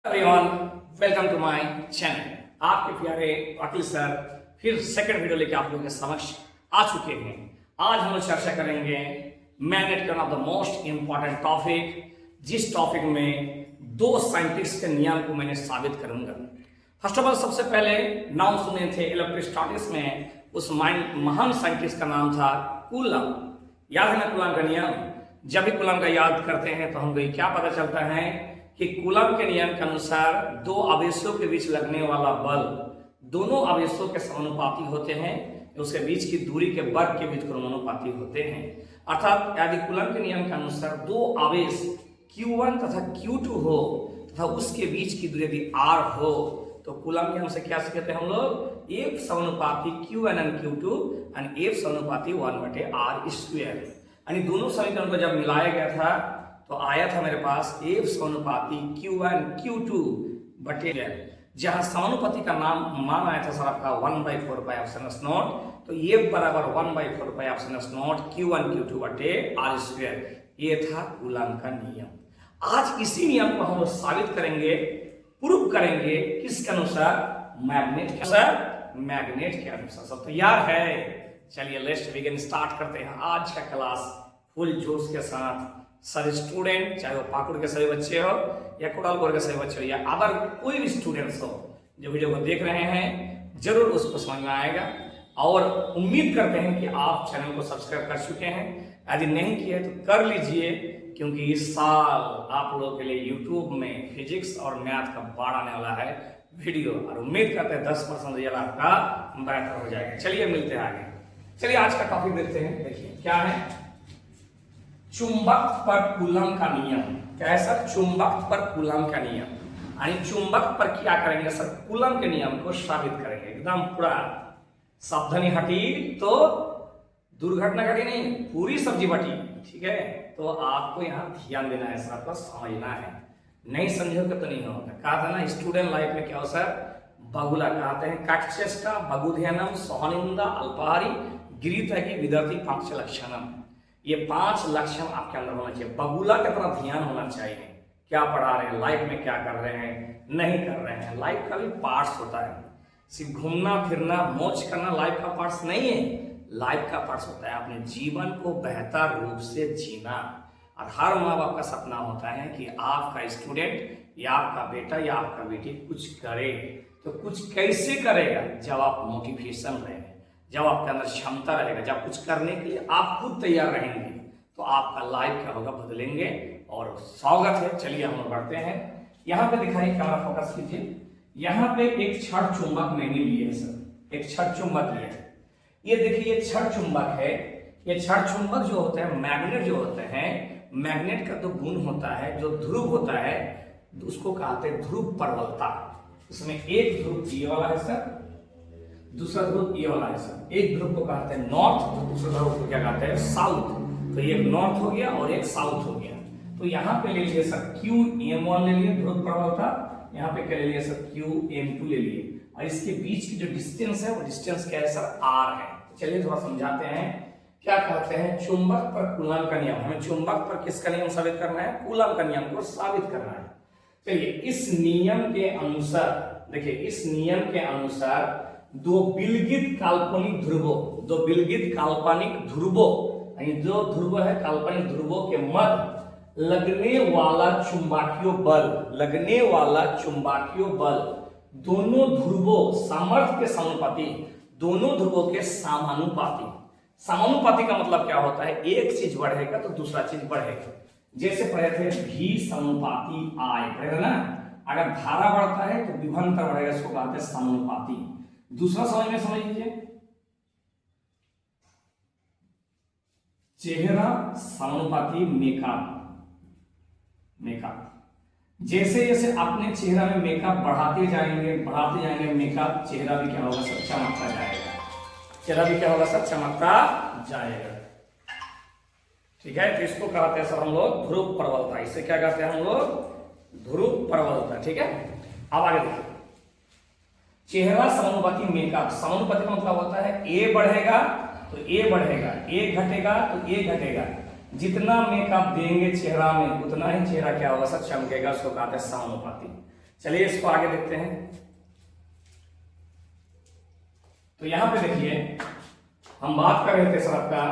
Everyone, welcome to my channel. आपके प्यारे Akhil sir फिर सेकंड वीडियो लेके आप लोगों के समक्ष आ चुके हैं। आज हम लोग चर्चा करेंगे मैग्नेट के one of the most important topic, जिस टॉपिक में दो साइंटिस्ट के नियम को मैंने साबित करूंगा। फर्स्ट ऑफ ऑल, सबसे पहले नाम सुने थे इलेक्ट्रोस्टैटिक्स में, उस महान साइंटिस्ट का नाम था कूलम। याद है ना कूलम का नियम? जब भी कूलम का याद करते हैं तो हमको क्या पता चलता है कि कूलम के नियम के अनुसार दो आवेशों के बीच लगने वाला बल दोनों आवेशों के समानुपाती होते हैं, उसके बीच की दूरी के वर्ग के बीच समानुपाती होते हैं। अर्थात यदि कूलम के नियम के अनुसार दो आवेश Q1 तथा Q2 हो तथा उसके बीच की दूरी यदि R हो तो कूलम नियम से क्या सीखते हैं हम लोग? F समानुपाती Q1 and Q2 and F समानुपाती 1/R²। यानी दोनों समीकरण को जब मिलाया गया था तो आया था मेरे पास F समानुपाती Q1 Q2 बटे, जहां समानुपाती का नाम मान आया था सर आपका 1/4πε0, तो F बराबर 1/4πε0 Q1 Q2 बटे R²। ये था कूलम का नियम। आज इसी नियम को हम लोग साबित करेंगे, प्रूव करेंगे, किसके अनुसार? मैग्नेट के अनुसार। मैग्नेट के अनुसार। सब तैयार है? चलिए लेट्स बिगिन, स्टार्ट करते हैं आज का क्लास फुल जोश के साथ। सभी स्टूडेंट, चाहे वो पाकुड़ के सभी बच्चे हो या कोडालपुर के सभी बच्चे हो या अदर कोई भी स्टूडेंट्स हो जो वीडियो को देख रहे हैं, जरूर उसको समझ में आएगा। और उम्मीद करते हैं कि आप चैनल को सब्सक्राइब कर चुके हैं। यदि नहीं किए तो कर लीजिए, क्योंकि इस साल आप लोगों के लिए यूट्यूब में फिजिक्स और मैथ का बाढ़ आने वाला है वीडियो, और उम्मीद करते हैं 10% रिजल्ट आपका बेहतर हो जाएगा। चलिए मिलते हैं आगे। चलिए आज का टॉपिक देखते हैं। देखिए क्या है? चुंबक पर कूलम का नियम। क्या है सर? चुंबक पर कूलम का नियम। यानी चुंबक पर क्या करेंगे सर? कूलम के नियम को साबित करेंगे। एकदम पूरा सावधानी हटी तो दुर्घटना घटी नहीं, पूरी सब्जी बटी। ठीक है, तो आपको यहाँ ध्यान देना है सर, आपको समझना है। नहीं समझोगे तो नहीं होगा। कहा था ना स्टूडेंट लाइफ में क्या हो सर? बहुला कहते हैं काक्षेष्टा बहुध्यनम सहनिंदा अल्पहारी गिरितकी विदर्ती पांच लक्षणम। ये 5 लक्षण आपके अंदर होना चाहिए। बगुला की तरह ध्यान होना चाहिए। क्या पढ़ा रहे हैं, लाइफ में क्या कर रहे हैं, नहीं कर रहे हैं। लाइफ का भी पार्ट्स होता है। सिर्फ घूमना फिरना मौज करना लाइफ का पार्ट्स नहीं है। लाइफ का पार्ट्स होता है अपने जीवन को बेहतर रूप से जीना। और हर माँ बाप का सपना होता है कि आपका स्टूडेंट या आपका बेटा या आपका बेटी कुछ करे। तो कुछ कैसे करेगा? जब आप मोटिवेशन रहेगा, जब आपके अंदर क्षमता रहेगा, जब कुछ करने के लिए आप खुद तैयार रहेंगे, तो आपका लाइफ क्या होगा? बदलेंगे। और स्वागत है। चलिए हम बढ़ते हैं। यहाँ पे दिखाइए, कैमरा फोकस कीजिए। यहाँ पे एक छड़ चुंबक मैंने लिए है सर, एक छड़ चुंबक लिया है। ये देखिए, ये छड़ चुंबक है। ये छड़ चुंबक जो होते हैं, मैग्नेट जो होते हैं, मैग्नेट का तो गुण होता है, जो ध्रुव होता है उसको कहते हैं ध्रुव प्रबलता। इसमें एक ध्रुव ये वाला है सर, दूसरा ध्रुव ये वाला है सर। एक ध्रुव को कहते हैं नॉर्थ, दूसरा ध्रुव को क्या कहते हैं? साउथ। तो ये नॉर्थ हो गया और एक साउथ हो गया। तो यहाँ पे ले लिए सर QM1 ले लिए ध्रुव प्रबलता, यहाँ पे क्या ले लिए सर? QM2 ले लिए। और इसके बीच की जो डिस्टेंस है वो डिस्टेंस क्या है सर? R है। चलिए थोड़ा समझाते हैं। क्या कहते हैं? चुंबक पर कूलम का नियम। हमें चुंबक पर किसका नियम साबित करना है? कूलम का नियम को साबित करना है। चलिए इस नियम के अनुसार, देखिए इस नियम के अनुसार दो विलगित काल्पनिक ध्रुवों, दो विलगित काल्पनिक ध्रुवों, जो ध्रुव है काल्पनिक ध्रुवों के मध्य लगने वाला चुंबकीय बल, लगने वाला चुंबकीय बल दोनों ध्रुवों सामर्थ्य के समानुपाती, दोनों ध्रुवों के समानुपाती। समानुपाती का मतलब क्या होता है? एक चीज बढ़ेगा तो दूसरा चीज बढ़ेगा। जैसे पढ़े थे V समानुपाती I, पढ़े ना? अगर धारा बढ़ता है तो विभवांतर बढ़ेगा, इसको कहते हैं समानुपाती। दूसरा समझ में समझ लीजिए, चेहरा समानुपाती मेकअप। मेकअप जैसे जैसे अपने चेहरा में मेकअप बढ़ाते जाएंगे मेकअप, चेहरा भी क्या होगा सर? चमकता जाएगा। चेहरा भी क्या होगा सर? चमकता जाएगा। ठीक है, तो इसको कहते हैं सर हम लोग ध्रुव प्रबलता। इसे क्या कहते हैं हम लोग? ध्रुव प्रबलता। ठीक है, अब आगे देखिए। चेहरा समानुपाती मेकअप। समानुपाती का मतलब होता है A बढ़ेगा तो A बढ़ेगा, A घटेगा तो A घटेगा। जितना मेकअप देंगे चेहरा में उतना ही चेहरा क्या होगा सर? चमकेगा। उसको कहते हैं समानुपाती। चलिए इसको आगे देखते हैं। तो यहां पे देखिए हम बात कर रहे थे सर आपका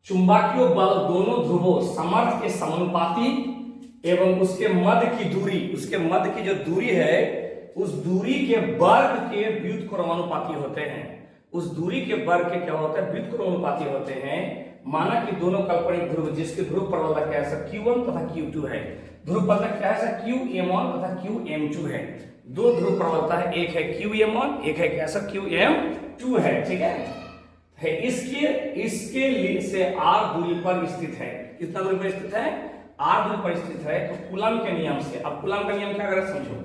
चुंबकीय बल दोनों ध्रुवों समर्थ के समानुपाती एवं उसके मध्य की दूरी, उसके मध्य की जो दूरी है उस दूरी के वर्ग के व्युत्क्रमानुपाती होते हैं। उस दूरी के वर्ग के क्या होते हैं? व्युत्क्रमानुपाती होते हैं। माना कि दोनों काल्पनिक ध्रुव जिसके ध्रुव प्रबलता क्या है सर? Q1 तथा Q2 है। ध्रुव प्रबलता क्या है सर? QM1 तथा QM2 है। दो ध्रुव प्रबलता है, एक है QM1, एक है क्या सर? QM2 है। ठीक है, इसके लिए से R दूरी पर स्थित है। कितना दूरी पर स्थित है? R दूरी पर स्थित है। तो कूलम के नियम से, अब कूलम का नियम क्या करें समझो,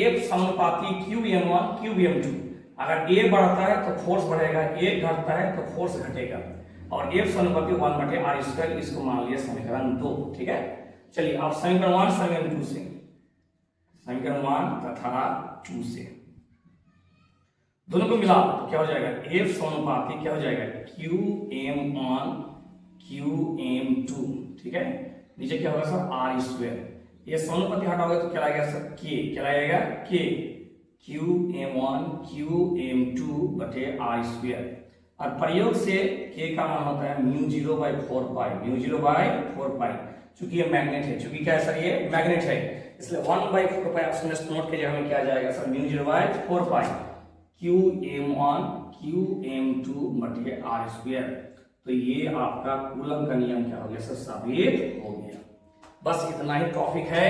F समानुपाती QM1 QM2। अगर A बढ़ता है तो फोर्स बढ़ेगा, A घटता है तो फोर्स घटेगा, और F समानुपाती 1/r²। इसको मान लिया समीकरण 2। ठीक है, चलिए अब समीकरण 1 समीकरण 2 से, समीकरण 1 तथा 2 से दोनों को मिला तो क्या हो जाएगा? F समानुपाती क्या हो जाएगा? QM1 QM2। ठीक है, नीचे क्या होगा सर? r²। ये समानुपाती हटाओगे तो क्या आएगा सर? K। क्या आएगा? K QM1 QM2 बटे r²। और प्रयोग से K का मान होता है μ0/4π, μ0/4π। चूंकि ये मैग्नेट है, चूंकि क्या है सर? ये मैग्नेट है, इसलिए 1/4π ऑप्शन नोट के जगह में क्या जाएगा सर? μ0/4π QM1 QM2 बटे r²। तो ये आपका कूलम का नियम क्या हो गया सर? साबित हो गया। बस इतना ही टॉपिक है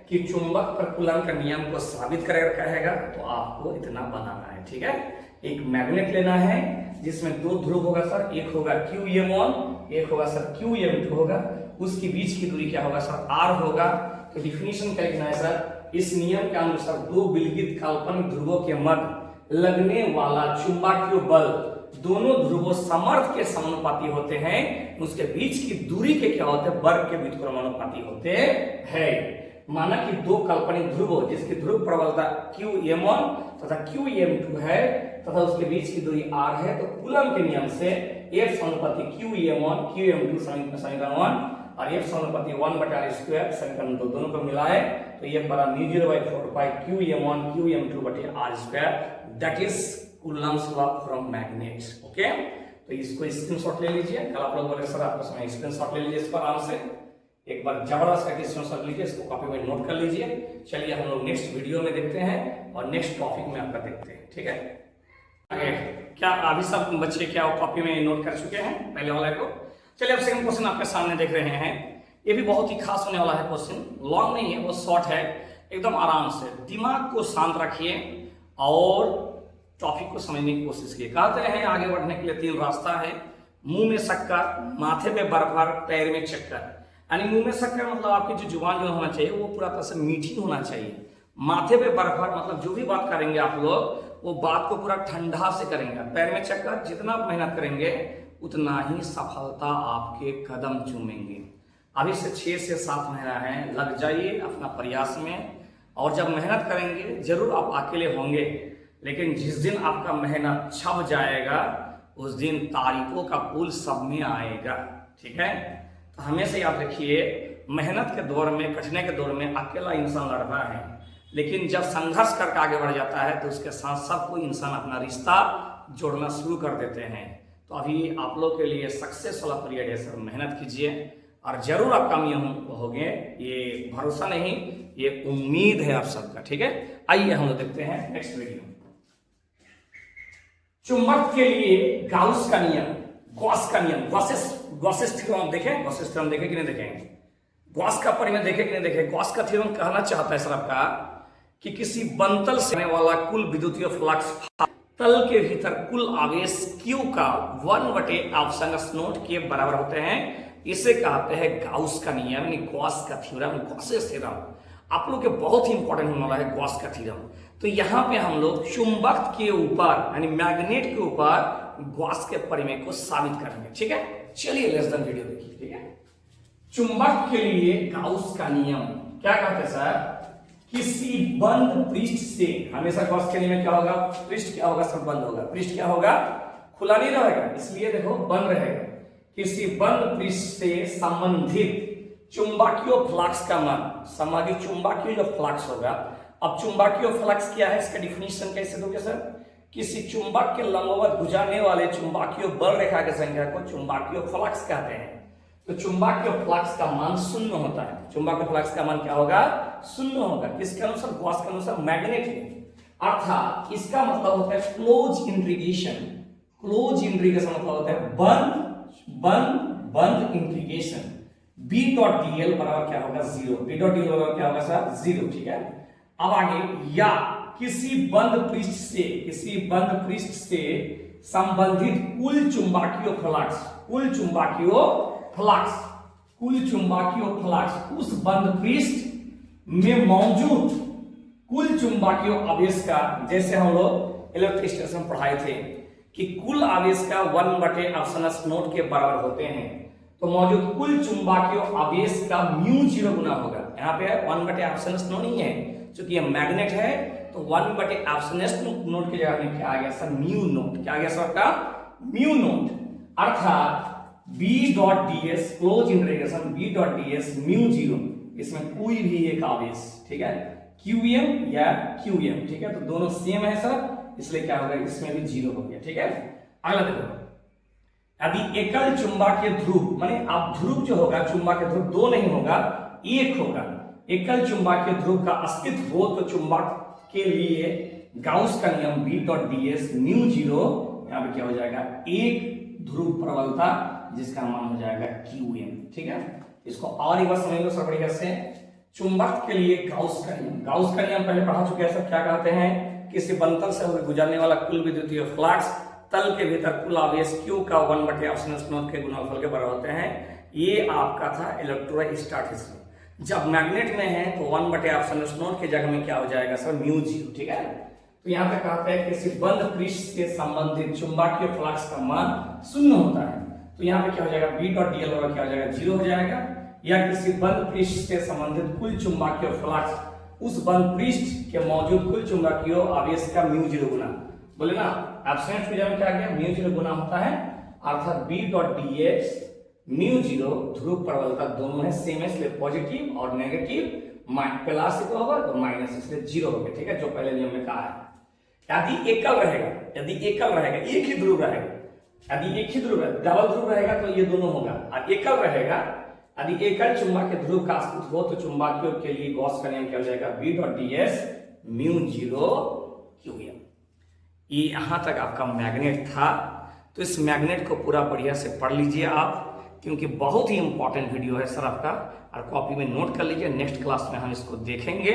कि चुंबक पर कूलम का नियम को साबित करेगा तो आपको इतना बनाना है। ठीक है, एक मैग्नेट लेना है जिसमें दो ध्रुव होगा सर, एक होगा QM1, एक होगा सर QM2 होगा। उसके बीच की दूरी क्या होगा सर? R होगा। तो डिफिनीशन क्या लिखना है सर? इस नियम के अनुसार दो विलगित काल्पनिक ध्रुवों के मध्य लगने वाला चुंबकीय बल दोनों ध्रुवों समर्थ के समानुपाती होते हैं। उसके बीच की दूरी के क्या होते हैं? वर्ग के व्युत्क्रमानुपाती होते हैं। माना कि दो काल्पनिक ध्रुव जिसकी ध्रुव प्रबलता QM1 तथा QM2 है तथा उसके बीच की दूरी R है, तो कूलम के नियम से F समानुपाती QM1 QM2 समीकरण 1 और F समानुपाती 1/r² समीकरण 2 दोनों को मिलाए तो ये बड़ा μ0/4π QM1 QM2 बटे r²। That is Coulomb's law from magnet. Okay, तो इसको स्क्रीनशॉट ले लीजिए। कल आप लोग बोले सर आपको समय स्क्रीनशॉट ले लीजिए इस पर आराम से, एक बार जबरदस्त करके स्क्रीनशॉट लीजिए, इसको कॉपी में नोट कर लीजिए। चलिए हम लोग नेक्स्ट वीडियो में देखते हैं और नेक्स्ट टॉपिक में आपका देखते हैं। ठीक है, आगे क्या अभी सब बच्चे क्या कॉपी में नोट कर चुके हैं पहले वाला को? चलिए अब सेकंड क्वेश्चन आपके सामने देख रहे हैं। ये भी बहुत ही खास होने वाला है क्वेश्चन, लॉन्ग नहीं है, वो शॉर्ट है। एकदम आराम से दिमाग को शांत रखिए और टॉपिक को समझने की कोशिश कीजिए। कहते हैं आगे बढ़ने के लिए 3 रास्ता है। मुंह में शक्कर, माथे पे बर्फर, पैर में चक्कर। यानी मुंह में शक्कर मतलब आपकी जो जुबान जो होना चाहिए वो पूरा तरह से मीठी होना चाहिए। माथे पे बर्फर मतलब जो भी बात करेंगे आप लोग वो बात को पूरा ठंडा से करेंगे। पैर में चक्कर, जितना मेहनत करेंगे उतना ही सफलता आपके कदम चूमेंगे। अभी से 6 से 7 महीना है, लग जाइए अपना प्रयास में, और जब मेहनत करेंगे जरूर आप अकेले होंगे, लेकिन जिस दिन आपका मेहनत छप जाएगा उस दिन तारीफों का पुल सब में आएगा। ठीक है, तो हमेशा याद रखिए मेहनत के दौर में, कठिनाई के दौर में अकेला इंसान लड़ता है, लेकिन जब संघर्ष करके आगे बढ़ जाता है तो उसके साथ सबको इंसान अपना रिश्ता जोड़ना शुरू कर देते हैं। तो अभी आप लोग के लिए सक्सेस वाला पीरियड है सर, मेहनत कीजिए और जरूर आप कामयाब होंगे। ये भरोसा नहीं, ये उम्मीद है आप सबका। ठीक है, आइए हम लोग देखते हैं नेक्स्ट वीडियो। चुंबक के लिए गाउस का नियम, गॉस का नियम, गॉसेस थ्योरम देखें, गॉसेस थ्योरम देखें कि नहीं देखेंगे? गॉस का परिमेय देखें कि नहीं देखें? गॉस का थ्योरम कहना चाहता है सर आपका कि किसी बनतल से आने वाला कुल विद्युतीय फ्लक्स तल के भीतर कुल आवेश Q का 1/ऑप्शन के बराबर होते हैं। इसे कहते हैं गाउस का नियम, यानी गॉस का थ्योरम, गॉसेस थ्योरम। आप लोग के बहुत ही इंपॉर्टेंट होने वाला है गॉस का थ्योरम। तो यहाँ पे हम लोग चुंबक के ऊपर यानी मैग्नेट के ऊपर गॉस के परिमेय को साबित करेंगे। ठीक है, चलिए लेस देन वीडियो देखिए। ठीक है, चुंबक के लिए गाउस का नियम क्या कहते हैं सर? किसी बंद पृष्ठ से, हमेशा गॉस के नियम में क्या होगा? पृष्ठ क्या होगा सर? बंद होगा। पृष्ठ क्या होगा? खुला नहीं रहेगा, इसलिए देखो बंद रहेगा। किसी बंद पृष्ठ से संबंधित चुंबकीय फ्लक्स का मान, समागी चुंबकीय जो फ्लक्स होगा अब चुंबकीय फ्लक्स क्या है, इसका डिफिनीशन कैसे दोगे सर? किसी चुंबक के लंबवत गुजरने वाले चुंबकीय बल रेखा की संख्या को चुंबकीय फ्लक्स कहते हैं। तो चुंबकीय फ्लक्स का मान शून्य होता है। चुंबकीय फ्लक्स का मान क्या होगा? शून्य होगा। किसके अनुसार? गॉस के अनुसार, मैग्नेट में। अर्थात इसका मतलब होता है क्लोज इंट्रीगेशन। क्लोज इंट्रीगेशन मतलब होता है बंद इंट्रीगेशन। B डॉट dl बराबर क्या होगा? 0। B डॉट dl बराबर क्या होगा सर? 0। ठीक है। अब आगे, या किसी बंद पृष्ठ से संबंधित कुल चुंबकीय फ्लक्स उस बंद पृष्ठ में मौजूद कुल चुंबकीय आवेश का, जैसे हम लोग इलेक्ट्रोस्टैटिक्स में पढ़ाए थे कि कुल आवेश का 1/ε0 के बराबर होते हैं, तो मौजूद कुल चुंबकीय आवेश का μ0 गुना होगा। यहाँ पे 1/ε0 नहीं है, क्योंकि ये मैग्नेट है, तो 1/ε0 की जगह में क्या आ गया सर? μ0। क्या आ गया सर का? μ0। अर्थात B dot ds close integration B dot ds μ0, इसमें कोई भी एक आवेश, ठीक है, qm या qm, ठीक है, तो दोनों सेम है सर, इसलिए क्या होगा? इसमें भी 0 हो गया। ठीक है। अगला देखो, यदि एकल चुंबकीय ध्रुव, माने अब ध्रुव जो होगा, चुंबकीय ध्रुव दो नहीं होगा, एक होगा। एकल चुंबकीय ध्रुव का अस्तित्व हो तो चुंबक के लिए गाउस का नियम B डॉट ds μ0, यहाँ पे क्या हो जाएगा? एक ध्रुव प्रबलता, जिसका मान हो जाएगा qm। ठीक है। इसको और एक बार समझ लो सब बढ़िया से। चुंबक के लिए गाउस का नियम पहले पढ़ा चुके हैं सर। क्या कहते हैं? किसी बंतल से गुजरने वाला कुल विद्युतीय फ्लक्स तल के भीतर कुल आवेश Q का 1/ε0 के गुणनफल के बराबर होते हैं। ये आपका था इलेक्ट्रोस्टैटिक्स में। जब मैग्नेट में है तो 1/ε0 के जगह में क्या हो जाएगा सर? μ0। ठीक है। तो यहाँ पे कहते हैं किसी बंद पृष्ठ से संबंधित चुंबकीय फ्लक्स का मान शून्य होता है, तो यहाँ पे क्या हो जाएगा? B डॉट dl बराबर क्या हो जाएगा? 0 हो जाएगा। या किसी बंद पृष्ठ से संबंधित कुल चुंबकीय फ्लक्स उस बंद पृष्ठ के मौजूद कुल चुंबकीय आवेश का μ0 गुना, बोले ना एब्सेंट की जगह क्या आ गया? μ0 गुना होता है। अर्थात B डॉट ds μ0 ध्रुव प्रबलता दोनों है सेम है, इसलिए पॉजिटिव और नेगेटिव प्लस को होगा तो माइनस, इसलिए 0 हो गया। ठीक है, जो पहले नियम में कहा है। यदि एकल रहेगा, एक ही ध्रुव रहेगा, यदि एक ही ध्रुव है, डबल ध्रुव रहेगा तो ये दोनों होगा, और एकल रहेगा, यदि एकल चुंबकीय ध्रुव का अस्तित्व हो तो चुंबकीय के लिए गॉस का नियम क्या हो जाएगा? B dot ds μ0 qm। ये यहां तक आपका मैग्नेट था। तो इस मैग्नेट को पूरा बढ़िया से पढ़ लीजिए आप, क्योंकि बहुत ही इंपॉर्टेंट वीडियो है सर आपका, और कॉपी में नोट कर लीजिए। नेक्स्ट क्लास में हम इसको देखेंगे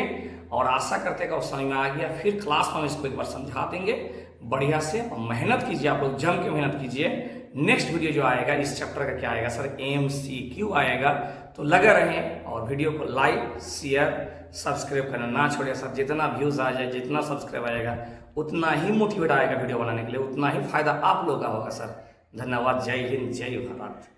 और आशा करते हैं कि समझ में आ गया। फिर क्लास में हम इसको एक बार समझा देंगे बढ़िया से। और मेहनत कीजिए, आप लोग जम के मेहनत कीजिए। नेक्स्ट वीडियो जो आएगा इस चैप्टर का क्या आएगा सर? MCQ आएगा। तो लगे रहें और वीडियो को लाइक शेयर सब्सक्राइब करना ना छोड़े सर। जितना व्यूज आ जाए, जितना सब्सक्राइब आ जाएगा, उतना ही मोटिवेट आएगा वीडियो बनाने के लिए, उतना ही फायदा आप लोगों का होगा सर। धन्यवाद। जय हिंद, जय भारत।